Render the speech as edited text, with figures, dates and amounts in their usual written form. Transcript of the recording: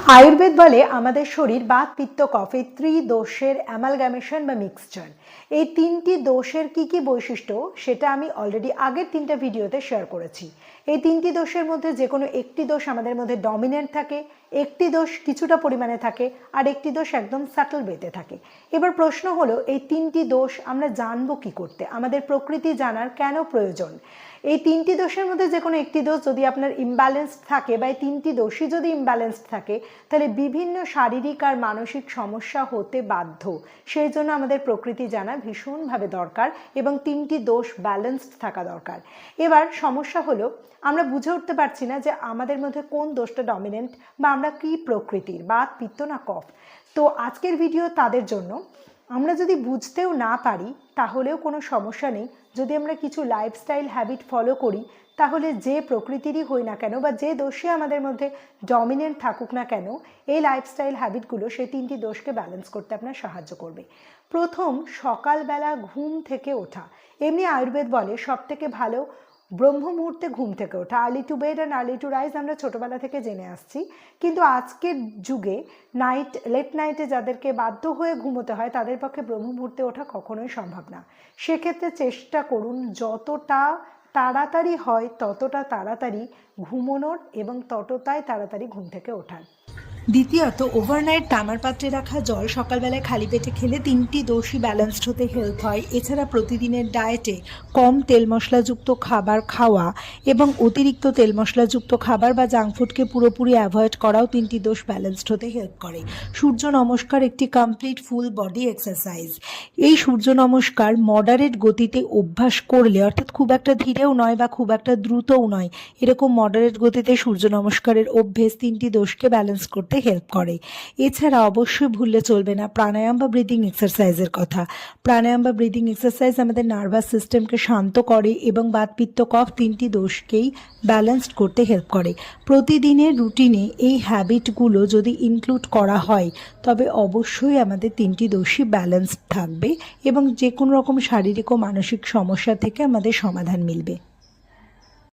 আয়ুর্বেদ বলে আমাদের শরীর বাত পিত্ত কফ এই ত্রিদোষের অ্যামালগামেশন বা মিক্সচার। এই তিনটি দোষের কি কি বৈশিষ্ট্য সেটা আমি অলরেডি আগের তিনটা ভিডিওতে শেয়ার করেছি। এই তিনটি দোষের মধ্যে যে কোনো একটি দোষ আমাদের মধ্যে ডমিনেন্ট থাকে, একটি দোষ কিছুটা পরিমাণে থাকে, আর একটি দোষ একদম সাটল ওয়েতে থাকে। এবার প্রশ্ন হলো এই তিনটি দোষ আমরা জানবো কি করতে, আমাদের প্রকৃতি জানার কেন প্রয়োজন? এই তিনটি দোষের মধ্যে যে কোনো একটি দোষ যদি আপনার ইমব্যালেন্সড থাকে বা এই তিনটি দোষই যদি ইমব্যালেন্সড থাকে তাহলে বিভিন্ন শারীরিক আর মানসিক সমস্যা হতে বাধ্য। সেই জন্য আমাদের প্রকৃতি জানা ভীষণভাবে দরকার এবং তিনটি দোষ ব্যালেন্সড থাকা দরকার। এবার সমস্যা হলো আমরা বুঝে উঠতে পারছি না যে আমাদের মধ্যে কোন দোষটা ডমিনেন্ট বা আমরা কি প্রকৃতির, বাত পিত্ত না কফ। তো আজকের ভিডিও তাদের জন্য। আমরা যদি বুঝতেও না পারি তাহলেও কোনো সমস্যা নেই, যদি আমরা কিছু লাইফস্টাইল হ্যাবিট ফলো করি তাহলে যে প্রকৃতিরই হই না কেন বা যে দোষই আমাদের মধ্যে ডমিনেন্ট থাকুক না কেন, এই লাইফস্টাইল হ্যাবিটগুলো সেই তিনটি দোষকে ব্যালেন্স করতে আপনার সাহায্য করবে। প্রথম, সকালবেলা ঘুম থেকে ওঠা। এমনি আয়ুর্বেদ বলে সব থেকে ভালো ব্রহ্ম মুহূর্তে ঘুম থেকে ওঠা, early to bed and early to rise আমরা ছোটোবেলা থেকে জেনে আসছি। কিন্তু আজকের যুগে লেট নাইটে যাদেরকে বাধ্য হয়ে ঘুমোতে হয় তাদের পক্ষে ব্রহ্ম মুহূর্তে ওঠা কখনোই সম্ভব না। সেক্ষেত্রে চেষ্টা করুন যতটা তাড়াতাড়ি হয় ততটা তাড়াতাড়ি ঘুমোনোর এবং ততটাই তাড়াতাড়ি ঘুম থেকে ওঠার। দ্বিতীয়ত, ওভারনাইট তামার পাত্রে রাখা জল সকালবেলায় খালি পেটে খেলে তিনটি দোষই ব্যালেন্সড হতে হেল্প হয়। এছাড়া প্রতিদিনের ডায়েটে কম তেল মশলাযুক্ত খাবার খাওয়া এবং অতিরিক্ত তেল মশলাযুক্ত খাবার বা জাঙ্ক ফুডকে পুরোপুরি অ্যাভয়েড করাও তিনটি দোষ ব্যালেন্সড হতে হেল্প করে। সূর্য নমস্কার একটি কমপ্লিট ফুল বডি এক্সারসাইজ। এই সূর্য নমস্কার মডারেট গতিতে অভ্যাস করলে, অর্থাৎ খুব একটা ধীরেও নয় বা খুব একটা দ্রুতও নয়, এরকম মডারেট গতিতে সূর্য নমস্কারের অভ্যেস তিনটি দোষকে ব্যালেন্স করতে হেল্প করে। এছাড়া অবশ্যই ভুললে চলবে না প্রাণায়াম বা ব্রিদিং এক্সারসাইজের কথা। প্রাণায়াম বা ব্রিদিং এক্সারসাইজ আমাদের নার্ভাস সিস্টেমকে শান্ত করে এবং বাত পিত্ত কফ তিনটি দোষকেই ব্যালেন্সড করতে হেল্প করে। প্রতিদিনের রুটিনে এই হ্যাবিটগুলো যদি ইনক্লুড করা হয় তবে অবশ্যই আমাদের তিনটি দোষই ব্যালেন্সড থাকবে এবং যে কোনো রকম শারীরিক ও মানসিক সমস্যা থেকে আমাদের সমাধান মিলবে।